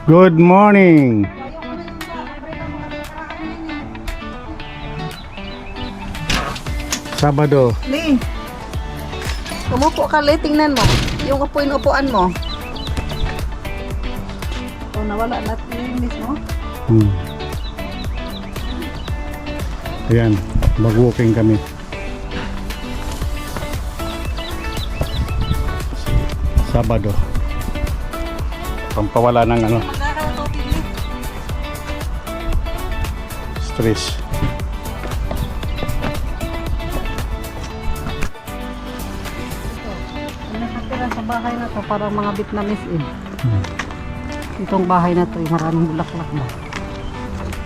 Good morning. Sabado. Li, umupo ka, Li, tingnan mo. Yung upuin-upuan mo. O, nawala na linis mo. Ayan, mag-walking kami. Sabado. Pampawala ng stress. Nakatira sa bahay na to, parang mga Vietnamese eh. Itong bahay na to, yung maraming bulaklak mo.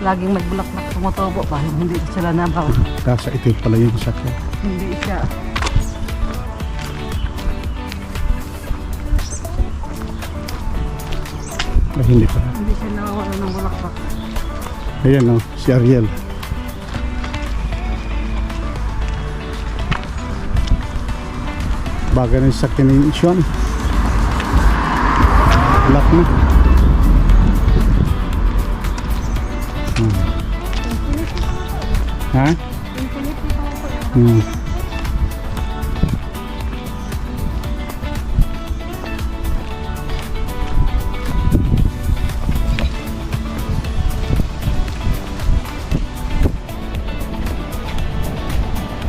Laging may bulaklak tumutubo pa, hindi sila nabaw. Kasa ito pala yung sakya. Hindi siya. Ay, hindi pa. Hindi siya nawawala ng bulaklak. Ayan o, si Ariel. Baga na yung sakya ni Sean. Lock na. Ha?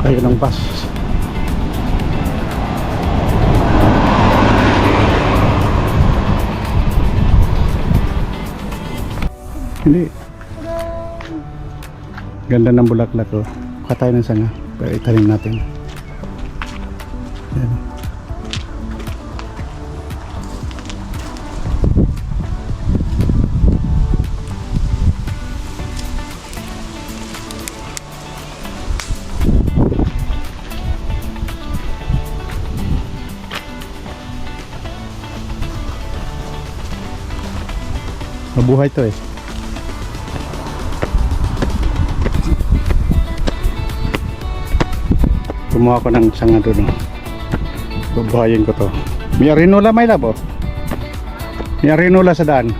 Kayo ng bus. Hindi. Ganda ng bulaklak ko. Katay ng sanga. Pero itanim natin. Ayan. Mabuhay to eh. Kumuha ko ng sanga doon. Bubuhayin ko to. May arinola may labo. May arinola sa daan.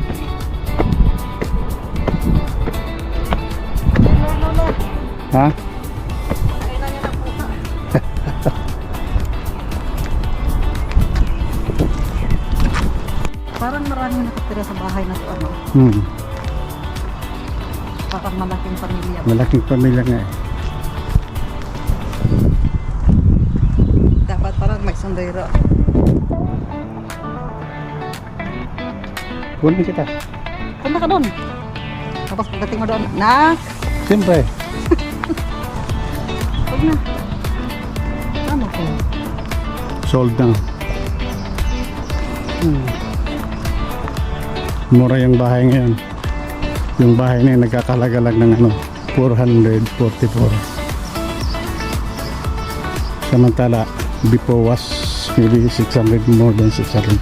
Ha? Parang maraming nakatira sa bahay na to, ano? Parang malaking pamilya. Malaking pamilya nga eh. Dapat parang may sundayro. Kunin kita. Punta ka doon. Tapos pagdating mo doon, na, Siyempre. huwag na. Ano ko? Sold na. Mura yung bahay ngayon. Yung bahay na yun nagkakalaga lang ng 444. Samantala before was maybe 600, more than 600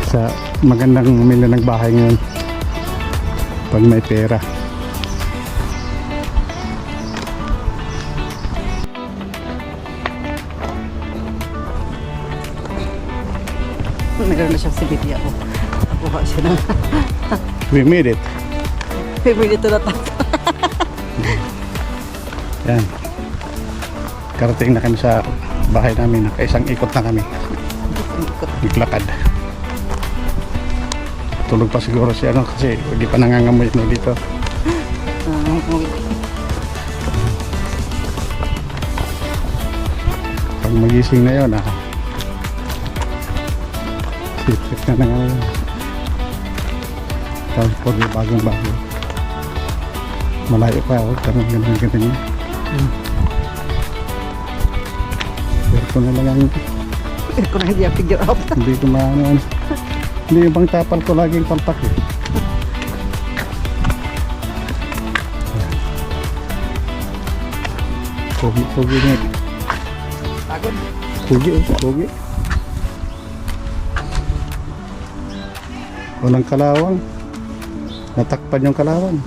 sa magandang umili ng bahay ngayon pag may pera. Nagkaroon na siyang sibidya ko. Nakuha siya ng We made it. favorite ito na tayo. Yan. Karating na kami sa bahay namin. Nakaisang ikot na kami. Naglakad. Tulog pa siguro si kasi hindi pa nangangamoy no dito. Pag magising na yun, sip-sip na ngayon. Tapos pag may bagong-bago. Malayo pa, tanong ganun. Pero ko na lang Ko na hindi figure out. hindi ko maano. Hindi yung bang tapal ko laging palpak eh. Pogi na. Pagod. Pogi. Walang kalawang. Natakpan yung kalawang.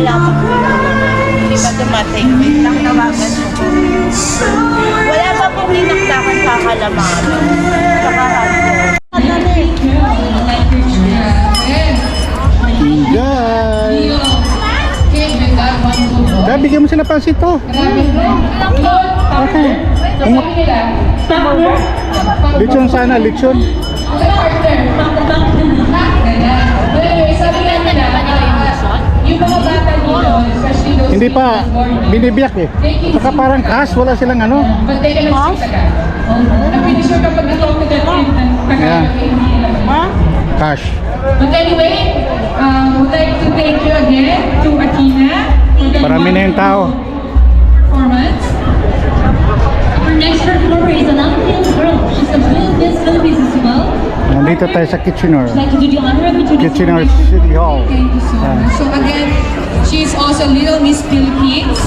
wala pa po. Hindi pa dumating. Wait lang, tawagan po. Wala pa po linakdakan sa Kalamang. Saka Enjoy! Dahil bigyan mo sila pansit to. Okay. Lechon sana, lechon. Yung mga bata dito, especially those Hindi pa, binibiyak eh. Saka parang cash, wala silang ano. but they can speak Tagalog. I'm pretty sure kapag na-talk to that Yeah. Tagalog, Cash. But anyway, would like to thank you again to Athena for the Marami na yung tao. performance. Our next performer is an Philippine girl. She's a Miss Philippines as well. Nandito tayo sa Kitchener. I'd like to do the honor of introducing Kitchener City Hall. Thank you so much. So again, she's also Little Miss Philippines.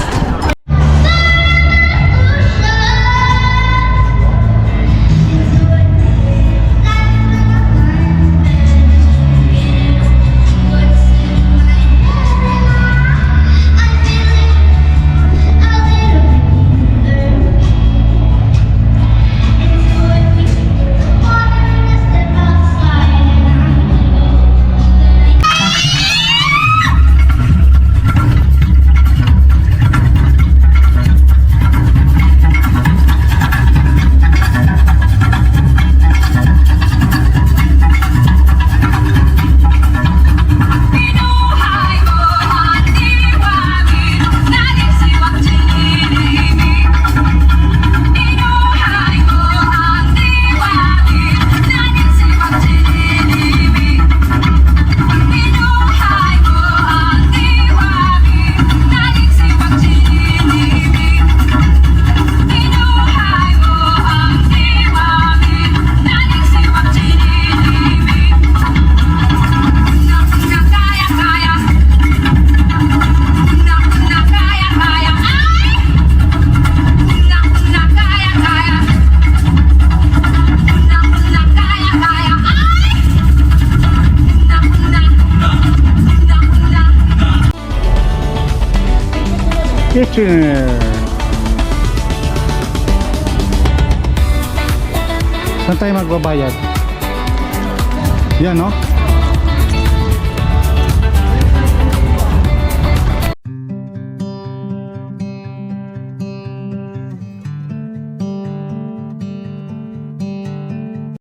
Kitchener. Saan tayo magbabayad? Yan, no?